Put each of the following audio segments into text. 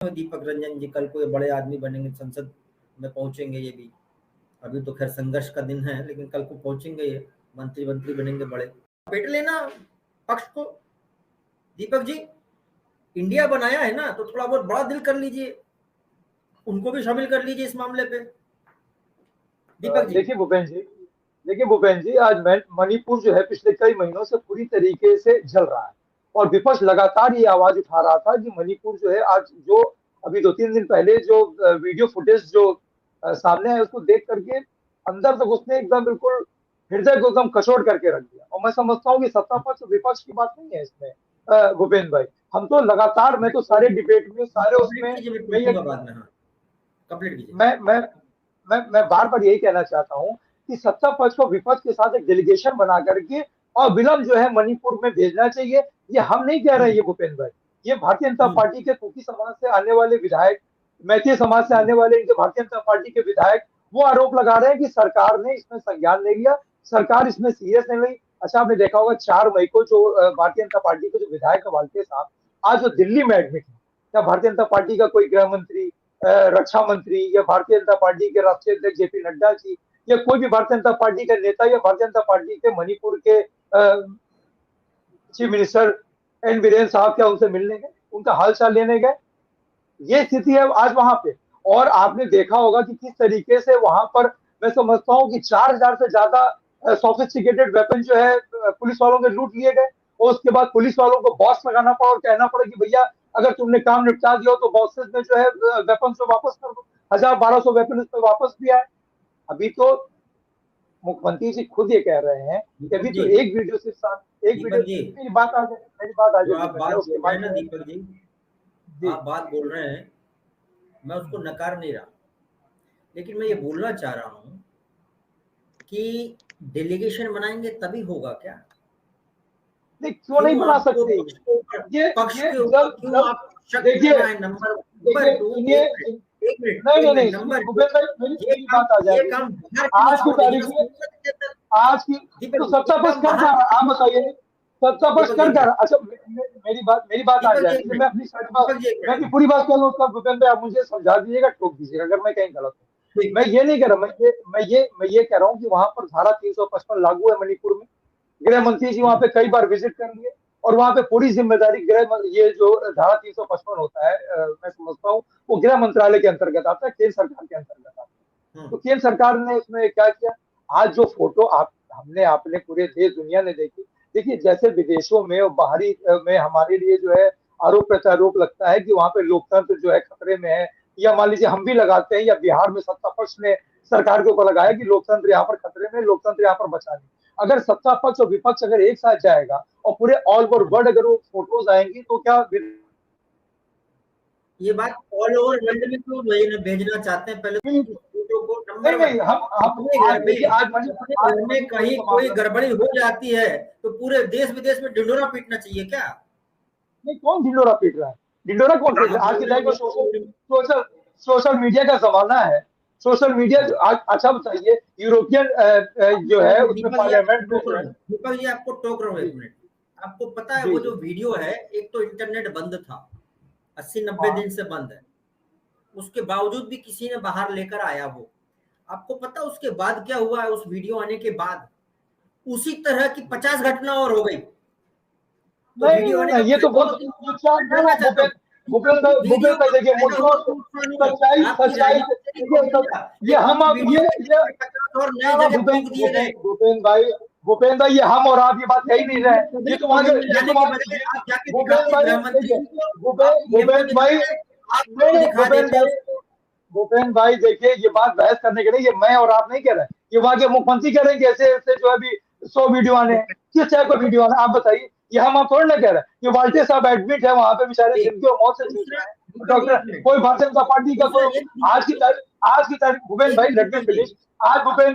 दीपक रंजन जी कल को ये बड़े आदमी बनेंगे, संसद में पहुंचेंगे। ये भी अभी तो खैर संघर्ष का दिन है, लेकिन कल को पहुंचेंगे, ये मंत्री बनेंगे बड़े। बेट लेना पक्ष को। दीपक जी इंडिया बनाया है ना, तो थोड़ा बहुत बड़ा दिल कर लीजिए, उनको भी शामिल कर लीजिए इस मामले पे। दीपक जी देखिए भूपेन जी, आज मणिपुर जो है पिछले कई महीनों से पूरी तरीके से जल रहा है और विपक्ष लगातार ये आवाज उठा रहा था कि मणिपुर जो है, आज जो अभी 2-3 दिन पहले जो वीडियो फुटेज जो सामने है, उसको देख करके अंदर तक उसने एकदम बिल्कुल हृदय को एकदम कचोट करके रख दिया। और मैं समझता हूँ कि सत्ता पक्ष विपक्ष की बात नहीं है इसमें। भूपेन भाई, हम तो लगातार, मैं तो सारे डिबेट में, सारे उसमें मैं बार बार यही कहना चाहता हूं कि सत्ता पक्ष को विपक्ष के साथ एक डेलीगेशन बना करके और विलंब जो है मणिपुर में भेजना चाहिए। ये हम नहीं कह रहे हैं, ये भूपेन भाई, ये भारतीय जनता पार्टी के कुकी समाज से आने वाले विधायक, मैथिली समाज से आने वाले इनके भारतीय जनता पार्टी के विधायक वो आरोप लगा रहे हैं कि सरकार ने इसमें संज्ञान नहीं लिया, सरकार इसमें सीरियस नहीं ली। अच्छा, आपने देखा होगा 4 मई को जो भारतीय जनता पार्टी के जो विधायक वाल्टे साहब आज जो दिल्ली में एडमिट है, क्या भारतीय जनता पार्टी का कोई गृह मंत्री, रक्षा मंत्री या भारतीय जनता पार्टी के राष्ट्रीय अध्यक्ष जेपी नड्डा जी या कोई भी भारतीय जनता पार्टी का नेता या भारतीय जनता पार्टी के मणिपुर के चीफ मिनिस्टर एन बीरेन साहब क्या उनसे मिलने गए, उनका हालचाल लेने गए? ये स्थिति है आज वहां पे। और आपने देखा होगा कि किस तरीके से वहां पर, मैं समझता हूँ कि 4000 से ज्यादा सोफिस्टिकेटेड वेपन जो है पुलिस वालों के लूट लिए गए और उसके बाद पुलिस वालों को बॉस लगाना पड़ा और कहना पड़ा कि भैया अगर तुमने काम निपटा दिया तो बॉसेस में जो है वेपन को वापस कर दो। 1000-1200 वेपन पे वापस भी आए। अभी तो मुख्यमंत्री जी खुद ये कह रहे हैं कि अभी तो एक वीडियो से मेरी बात आ जाए। आप बात बोल रहे हैं, मैं उसको नकार नहीं रहा, लेकिन मैं ये बोलना चाह रहा हूं कि डेलीगेशन बनाएंगे तभी होगा क्या? नहीं, क्यों नहीं बना सकते? ये पक्ष के ऊपर क्यों आप शक कर रहे हैं? नंबर 2 नहीं भूपेन भाई, मेरी बात आ जाएगी। आज की तारीख में आज की तो सत्ता पक्ष कर रहा है, आप बताइए सत्ता पक्ष कर रहा है। अच्छा, मेरी बात आ जाएगी, मैं अपनी पूरी बात कह लूँ। भूपेन भाई आप मुझे समझा दीजिएगा, टोक दीजिएगा अगर मैं कहीं गलत हूँ। मैं ये नहीं कह रहा, मैं ये कह रहा हूँ कि वहां पर धारा 355 लागू है मणिपुर में। गृह मंत्री जी वहां पे कई बार विजिट कर लिए और वहां पे पूरी जिम्मेदारी ये जो धारा 355 होता है, मैं समझता हूँ वो गृह मंत्रालय के अंतर्गत आता है, केंद्र सरकार के अंतर्गत आता है। तो केंद्र सरकार ने इसमें क्या किया? आज जो फोटो आपने पूरे देश दुनिया ने देखी, देखिए जैसे विदेशों में और बाहरी में हमारे लिए जो है आरोप प्रत्यारोप लगता है कि वहां पे लोकतंत्र जो है खतरे में है, या मान लीजिए हम भी लगाते हैं, या बिहार में सत्ता पक्ष ने सरकार के ऊपर लगाया कि लोकतंत्र यहाँ पर खतरे में, लोकतंत्र यहाँ पर बचा नहीं। अगर सत्ता पक्ष और विपक्ष अगर एक साथ जाएगा और पूरे ऑल ओवर वर्ल्ड अगर वो फोटोज आएंगी तो क्या ये बात ऑल ओवर वर्ल्ड में क्यों भेजना चाहते हैं? पहले फोटो को नंबर नहीं, आज में कहीं कोई गड़बड़ी हो जाती है तो पूरे देश विदेश में ढिंडोरा पीटना चाहिए क्या? नहीं, कौन ढिंडोरा पीट रहा है? ढिंडोरा कौन पीट रहा है? आज के टाइम में सोशल मीडिया का जमाना है। सोशल मीडिया अच्छा बताइए, यूरोपियन जो है उसमें पार्लियामेंट में, दीपक जी आपको टोक रहा हूँ 1 मिनट। आपको पता है वो जो वीडियो है, एक तो इंटरनेट बंद था, 80-90 दिन से बंद है, उसके बावजूद भी किसी ने बाहर लेकर आया वो। आपको पता उसके बाद क्या हुआ है? उस वीडियो आने के बाद उसी तरह की 50 घटना और हो गई। तो वीडियो आने ये तो बहुत भूपेन भाई देखिए, सच्चाई ये हम आप भूपेन भाई ये हम और आप ये बात कह ही नहीं रहे। ये तो भूपेन भाई देखिए, ये बात बहस करने के लिए ये मैं और आप नहीं कह रहे, ये वहां के मुख्यमंत्री कह रहे हैं कि ऐसे ऐसे जो अभी 100 वीडियो आने हैं। किस चाहे कोई वीडियो आना, आप बताइए। ये हम आप थोड़ा ना कह रहे हैं। ये वाल्टे साहब एडमिट है वहां पे, बेचारे जिनकी मौत से जूझ रहे हैं। डॉक्टर कोई भारतीय जनता पार्टी का कोई आज की तारीख भूपेन भाई लड़के फिनिश आज भूपेन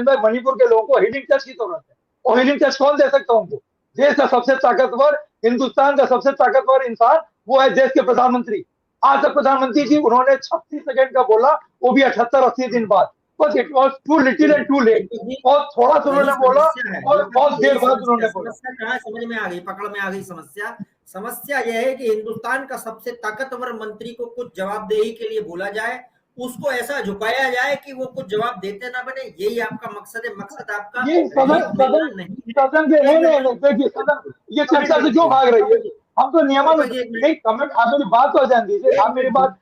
भाई मणिपुर के लोगों को हीलिंग टच की जरूरत है। और हीलिंग टच कौन दे सकता है उनको? देश का सबसे ताकतवर, हिंदुस्तान का सबसे ताकतवर इंसान वो है देश के प्रधानमंत्री। आज तक प्रधानमंत्री जी उन्होंने 36 सेकंड का बोला, वो भी 78-80 दिन बाद। बस it was too little and too late. बहुत थोड़ा सा उन्होंने बोला और बहुत देर बाद उन्होंने बोला। समझ में आ गई, पकड़ में आ गई समस्या। समस्या यह है कि हिंदुस्तान का सबसे ताकतवर मंत्री को कुछ जवाबदेही के लिए बोला जाए, उसको ऐसा झुकाया जाए कि वो कुछ जवाब देते ना बने। यही आपका मकसद है। मकसद आपका ये सदन के नहीं देखिए, सदन ये चर्चा से क्यों भाग रही है? हम तो नियमन नहीं कमेंट, आप मेरी बात तो जान दीजिए, आप मेरी बात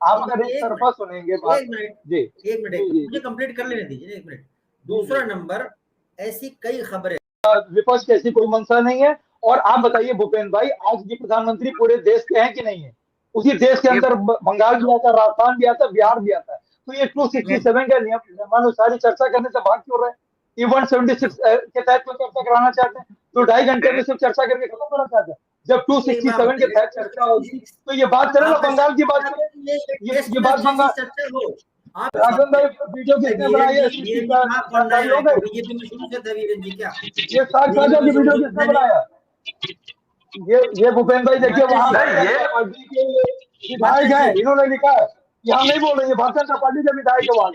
आप अगर एक तरफा सुनेंगे बात। जी एक मिनट मुझे कंप्लीट कर लेने दीजिए, 1 मिनट। दूसरा नंबर, ऐसी कई खबरें, विपक्ष की ऐसी कोई मंशा नहीं है। और आप बताइए भूपेंद्र भाई, आज ये प्रधानमंत्री पूरे देश के हैं कि नहीं है? उसी देश के अंदर बंगाल भी आता है, राजस्थान भी आता है, बिहार भी आता है। तो ये 267 के नियमानुसार चर्चा करने से भाग क्यों रहे? ये 176 के तहत तो चर्चा कराना चाहते हैं, तो 2.5 घंटे में सिर्फ चर्चा करके खत्म करना चाहते हैं। जब 267 के तहत चर्चा होगी तो ये बात करें ना, बंगाल की बात करें, ये बात बंगाल। राजन भाई वीडियो किसने बनाई है? हो गए ये साग साझा की वीडियो किसने बनाया? ये भूपेंद्र भाई देखिए, वहां पार्टी के विधायक है, इन्होंने लिखा है। यहाँ नहीं बोल रहे, भारतीय जनता पार्टी के विधायक है, वहां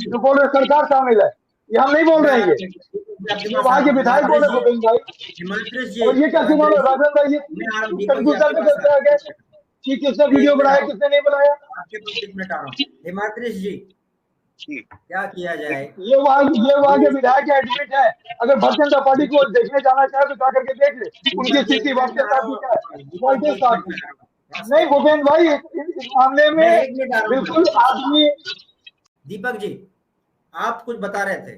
जो बोल रहे सरकार शामिल है, ये हम नहीं बोल रहे हैं, ये वहां के विधायक बोल रहे भूपेंद्र भाई। और ये क्या सुना राजन भाई, ये कि किसने वीडियो बनाया, किसने नहीं बनाया? हिमाद्रिश जी, क्या किया जाए? ये वहां के विधायक एडमिट है। अगर भारतीय जनता पार्टी को देखने जाना चाहे तो जा करके देख ले, उनकी स्थिति वापस नहीं भूपेंद्र भाई, इस मामले में बिल्कुल आदमी। दीपक जी, आप कुछ बता रहे थे।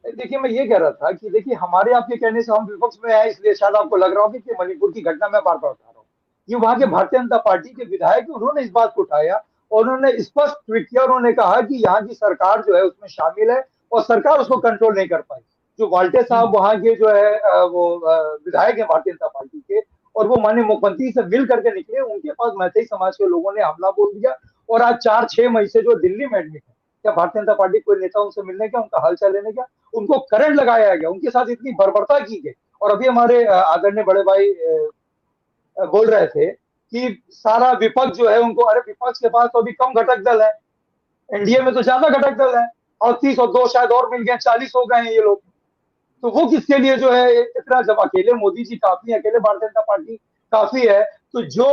देखिए, मैं ये कह रहा था कि देखिए, हमारे आपके कहने से हम विपक्ष में है, इसलिए शायद आपको लग रहा हो कि मणिपुर की घटना मैं बार बार उठा रहा हूँ। ये वहां के भारतीय जनता पार्टी के विधायक, उन्होंने इस बात को उठाया और उन्होंने स्पष्ट ट्वीट किया। उन्होंने कहा कि यहाँ की सरकार जो है उसमें शामिल है और सरकार उसको कंट्रोल नहीं कर पाई। जो वाल्टे साहब वहां के जो है वो विधायक है भारतीय जनता पार्टी के, और वो माननीय मुख्यमंत्री से मिल करके निकले। उनके पास मैथिली समाज के लोगों ने हमला बोल दिया और आज 4-6 मई से जो दिल्ली में एडमिट है, क्या भारतीय जनता पार्टी कोई नेता उनसे मिलने गया, उनका हालचाल लेने गया? उनको करंट लगाया गया, उनके साथ इतनी बर्बरता की गई। और अभी हमारे आदरणीय बड़े भाई बोल रहे थे कि सारा विपक्ष जो है उनको, अरे विपक्ष के पास तो अभी कम घटक दल है, एनडीए में तो ज्यादा घटक दल है, 38 और 2 शायद और मिल गए, 40 हो गए हैं ये लोग। तो वो किसके लिए जो है इतना, जब अकेले मोदी जी काफी, अकेले भारतीय जनता पार्टी काफी है, तो जो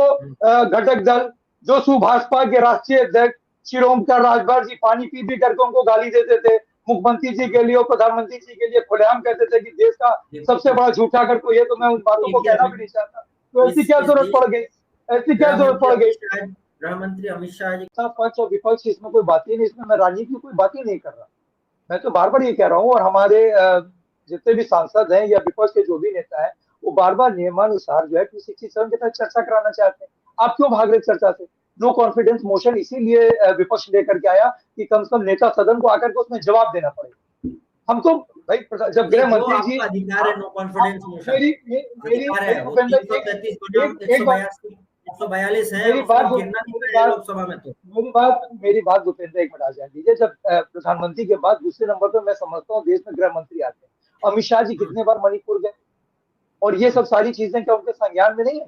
घटक दल, जो सुभाषपा के राष्ट्रीय अध्यक्ष श्री ओमकार राजभर जी पानी पी करके उनको गाली देते थे, मुख्यमंत्री जी के लिए और प्रधानमंत्री जी के लिए खुलेआम कहते थे कि देश का सबसे बड़ा झूठा कर को ये, तो मैं उन बातों को कहना भी नहीं चाहता। तो ऐसी क्या जरूरत पड़ गई? ऐसी क्या जरूरत पड़ गई? गृह मंत्री अमित शाह जी, पक्ष और विपक्ष इसमें कोई बात ही नहीं, इसमें मैं राजनीति की कोई बात ही नहीं कर रहा। मैं तो बार बार ये कह रहा हूँ, और हमारे जितने भी सांसद हैं या विपक्ष के जो भी नेता है, वो बार बार नियमानुसार जो है 267 के तहत चर्चा कराना चाहते हैं। आप क्यों भाग रहे चर्चा से? नो कॉन्फिडेंस मोशन इसीलिए विपक्ष लेकर के आया कि कम से कम नेता सदन को आकर के उसमें जवाब देना पड़ेगा। हम तो भाई, जब गृह मंत्री जी, अधिकार है नो कॉन्फिडेंस मोशन, मेरी 142 है, लोकसभा में। तो मेरी बात भूपेंद्र एक मिनट आ जाए दीजिए। जब प्रधानमंत्री के बाद दूसरे नंबर पर मैं समझता हूँ देश में गृह मंत्री आते हैं। अमित शाह जी कितने बार मणिपुर गए, और ये सब सारी चीजें क्या उनके संज्ञान में नहीं है?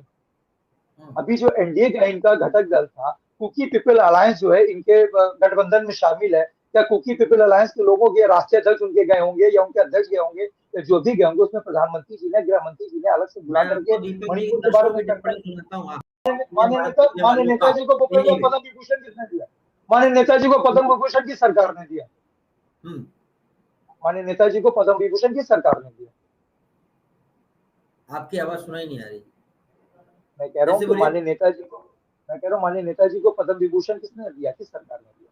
अभी जो एनडीए का इनका घटक दल था, कुकी पीपल अलायंस जो है इनके गठबंधन में शामिल है, क्या कुकी पीपल अलायंस के लोगों के राष्ट्रीय अध्यक्ष उनके गए होंगे या उनके अध्यक्ष गए होंगे, या जो भी गए होंगे, उसमें प्रधानमंत्री जी ने, गृह मंत्री जी ने अलग से बुला करके मणिपुर के बारे में माननीय नेताजी को पद्म विभूषण किसने दिया? माननीय नेताजी को पद्म विभूषण की सरकार ने दिया। माननीय नेताजी को पद्म विभूषण की सरकार ने दिया। आपकी आवाज सुनाई नहीं आ रही। मैं कह रहा हूँ माननीय नेताजी को पद्म विभूषण किसने दिया, किस सरकार ने दिया?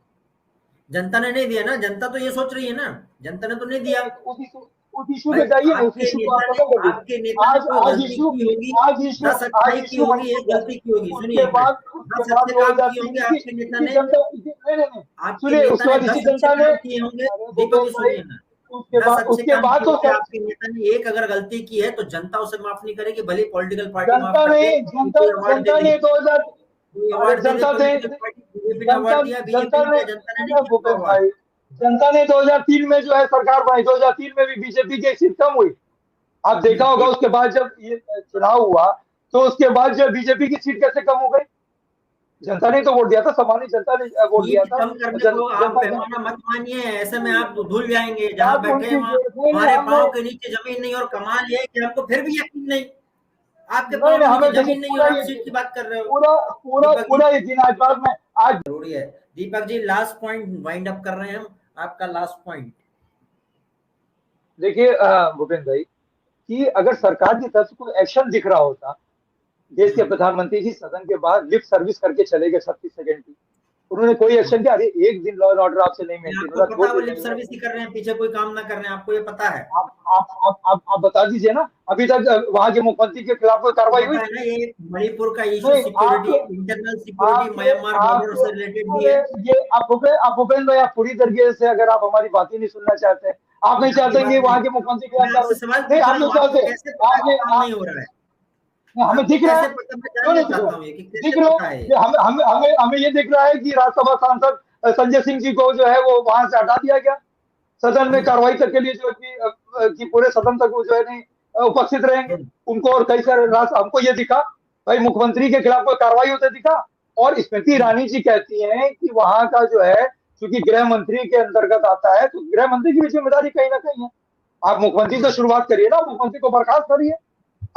जनता ने नहीं दिया ना, जनता तो ये सोच रही है ना, जनता ने तो नहीं दिया। उस इशू पे जाइए, उस इशू को आप खत्म कर दीजिए। आज इशू की होगी, एक गलती की होगी। सुनिए, उसके बाद तो आपके नेता ने एक अगर गलती की है तो जनता उसे माफ नहीं करेगी, भले पॉलिटिकल पार्टी जनता ने 2003 में जो है सरकार बनाई, 2003 में भी बीजेपी की सीट कम हुई। आप देखा होगा, उसके बाद जब ये चुनाव हुआ तो उसके बाद जब बीजेपी की सीट कैसे कम हो गई? जनता ने तो वोट दिया था, सामान्य जनता ने वोट दिया था। आप पैमाना मत मानिए, ऐसे में आप भूल जाएंगे। जहाँ बैठे हमारे पाँव के नीचे जमीन नहीं, और कमाल ये है कि आपको फिर भी यकीन नहीं। आपके पास जमीन नहीं है, आप सीट की बात कर रहे हो। पूरा यकीन आज बात में आज जरूरी है। Deepak ji last point wind up कर रहे हैं हम, आपका लास्ट पॉइंट। देखिए भूपेंद्र भाई, कि अगर सरकार की तरफ से कोई एक्शन दिख रहा होता, देश के प्रधानमंत्री जी सदन के बाहर लिफ्ट सर्विस करके चले गए 36 सेकंड की, उन्होंने कोई एक्शन किया? अरे एक दिन लॉ एंड ऑर्डर आपसे नहीं मेंटेन हो रहा, वो लिप सर्विस ही कर रहे हैं, पीछे कोई काम ना कर रहे हैं, आपको ये पता है? आप बता दीजिए ना, अभी तक वहां के मुख्यमंत्री के खिलाफ कोई कार्रवाई हुई? ये मणिपुर का issue security, internal security Myanmar border से रिलेटेड भी है। ये आप भूपेंद्र भाई, आप पूरी तरीके से अगर आप हमारी बात ही नहीं सुनना चाहते हैं, आप नहीं चाहते कि वहां के मुख्यमंत्री के खिलाफ सवाल नहीं, आप नहीं चाहते, नहीं हो रहा है, हमें दिख रहा है, क्यों नहीं दिख रहा है? हमें ये दिख रहा है कि राज्यसभा सांसद संजय सिंह जी को जो है वो वहां से हटा दिया गया, सदन में कार्रवाई तक के लिए, जो कि पूरे सदन तक वो जो है नहीं उपस्थित रहेंगे उनको। और कई सारे हमको ये दिखा भाई, मुख्यमंत्री के खिलाफ कोई कार्रवाई होते दिखा। और स्मृति ईरानी जी कहती हैं कि वहां का जो है, क्योंकि गृह मंत्री के अंतर्गत आता है, तो गृह मंत्री की भी जिम्मेदारी कहीं ना कहीं है। आप मुख्यमंत्री से शुरुआत करिए ना, मुख्यमंत्री को बर्खास्त करिए।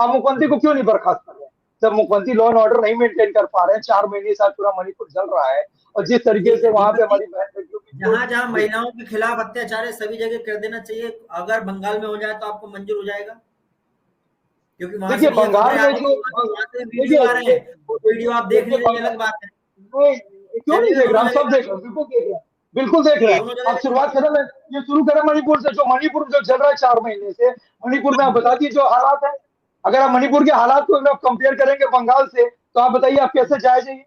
आप मुख्यमंत्री को क्यों नहीं बर्खास्त कर रहे हैं? जब मुख्यमंत्री लॉ एंड ऑर्डर नहीं मेंटेन कर पा रहे हैं, 4 महीने साथ पूरा मणिपुर चल रहा है, और जिस तरीके से वहां पे हमारी जहां जहां महिलाओं के खिलाफ अत्याचार है सभी जगह कर देना चाहिए। अगर बंगाल में हो जाए तो आपको मंजूर हो जाएगा? क्योंकि वहां से बंगाल में जो वीडियो आ रहे हैं, वो वीडियो आप देख रहे हैं, अलग बात है। क्यों नहीं देख रहे? हम सब देख रहे हैं, बिल्कुल देख रहे हैं। आप शुरुआत करें, ये शुरू करें मणिपुर से। जो मणिपुर जो चल रहा है 4 महीने से, मणिपुर में आप बता दीजिए जो हालात है। अगर आप मणिपुर के हालात को अगर आप कंपेयर करेंगे बंगाल से, तो आप बताइए आप कैसे जाए जाइए?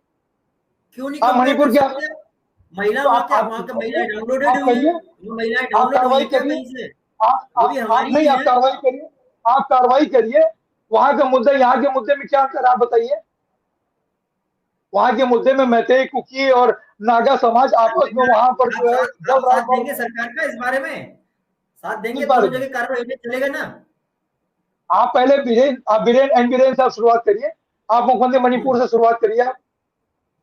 क्यों नहीं? आप मणिपुर के महिला वहां के महिला डाउनलोडेड हुई है, महिला कार्रवाई करिए। आप कार्रवाई करिए, आप कार्रवाई करिए। वहां का मुद्दा यहाँ के मुद्दे में क्या अंतर आप बताइए? वहां के मुद्दे में मैतेई, कुकी और नागा समाज आपस में वहां पर जो है साथ देंगे सरकार का, इस बारे में साथ देंगे, दोनों जगह कार्रवाई चलेगा ना। आप पहले बीरेन से आप शुरुआत करिए। आप मुख्यमंत्री मणिपुर से शुरुआत करिए। आप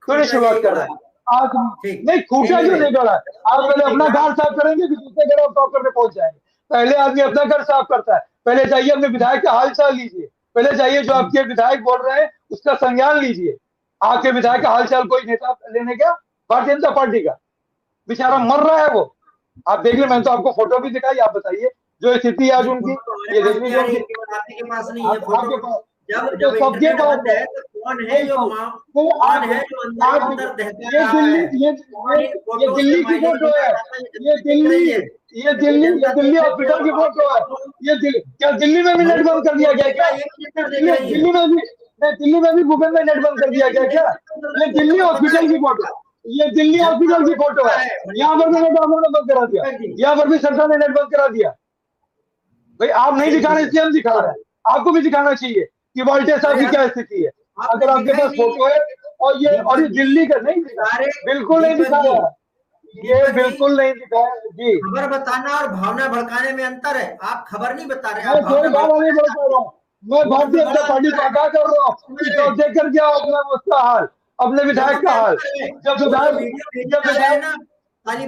क्यों नहीं शुरुआत कर रहे हैं? आज नहीं, खूंटा क्यों नहीं कर रहा है? आप पहले अपना घर साफ करेंगे कि दूसरे घर आप साफ करने पहुंच जाएंगे? पहले आदमी अपना घर साफ करता है। पहले जाइए अपने विधायक का हाल चाल लीजिए। पहले जाइए जो आपके विधायक बोल रहे हैं उसका संज्ञान लीजिए। आपके विधायक का हाल चाल कोई नेता लेने गया भारतीय जनता पार्टी का? बेचारा मर रहा है वो। आप देख ले, मैंने तो आपको फोटो भी दिखाई। आप बताइए जो स्थिति आज उनकी, ये देखने को आपके पास नहीं है आपके पास, जब सबके पास है तो कौन है जो अंदर ये दिल्ली की फोटो है, ये दिल्ली हॉस्पिटल की फोटो है। ये क्या दिल्ली में भी नेट बंद कर दिया गया क्या? दिल्ली में भी भूपेंद्र नेट बंद कर दिया गया क्या? ये दिल्ली हॉस्पिटल की फोटो, ये दिल्ली हॉस्पिटल की फोटो है। यहाँ पर भी नेट बंद करा दिया, यहाँ पर भी सरकार ने नेट बंद करा दिया। भाई आप नहीं दिखा रहे, इसलिए हम दिखा रहे हैं। आपको भी दिखाना चाहिए कि वोल्टेज साहब की क्या स्थिति है। अगर आपके पास फोटो है और ये दिल्ली का नहीं बिल्कुल नहीं दिखाया, ये बिल्कुल नहीं दिखाया जी। खबर बताना और भावना भड़काने में अंतर है। आप खबर नहीं बता रहे, मैं कोई भावना नहीं भड़का रहा हूँ। मैं भारतीय जनता पार्टी को आगाह कर रहा हूँ कि देख कर क्या अपना उसका हाल, अपने विधायक का हाल। जब विधायक ये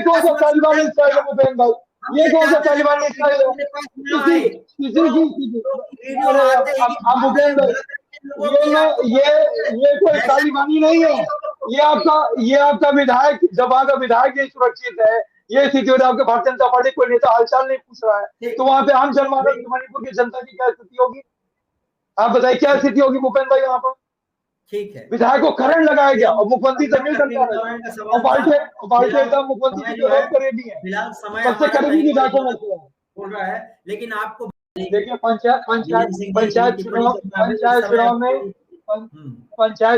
कौन सा तालिबानी स्टाइल है भूपेंद्र भाई? ये कौन सा तालिबानी स्टाइल है? ये कोई तालिबानी नहीं है। ये आपका विधायक, जब वहां का विधायक नहीं सुरक्षित है, ये स्थिति हो रही है। आपके भारतीय जनता पार्टी कोई नेता हालचाल नहीं पूछ रहा है, तो वहां पे आम जनमानस मणिपुर की जनता की क्या स्थिति होगी? आप बताइए क्या स्थिति होगी भूपेंद्र भाई वहां पर? ठीक है, विधायक को करंट लगाया गया और मुख्यमंत्री जमीन करता है और पार्टी एकदम मुख्यमंत्री की तरफ करेगी है। फिलहाल समय सबसे करीबी विधायकों में बोल रहा है। लेकिन आपको देखिए पंचायत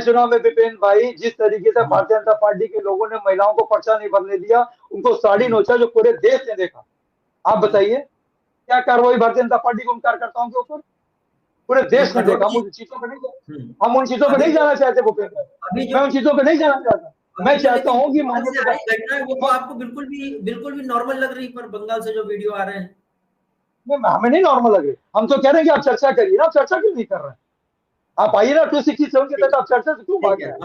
चुनाव में विपिन भाई, जिस तरीके से भारतीय जनता पार्टी के लोगों ने महिलाओं को पर्चा नहीं भरने दिया, उनको साड़ी नोचा, जो पूरे देश ने देखा। आप बताइए क्या कार्रवाई भारतीय जनता पार्टी के उन कार्यकर्ताओं के ऊपर पूरे देश ने देखा। हम उन चीजों पर नहीं जाना चाहते भूपेंद्र, मैं उन चीजों पर नहीं जाना चाहता। मैं चाहता हूँ कि वो तो आपको बिल्कुल भी नॉर्मल लग रही, पर बंगाल से जो वीडियो आ रहे हैं हमें नहीं नॉर्मल लग रही। हम तो कह रहे हैं कि आप चर्चा करिए ना, आप चर्चा क्यों नहीं कर रहे हैं? आप आइए ना 267 के तक, आप चर्चा से क्यों भाग रहे हैं?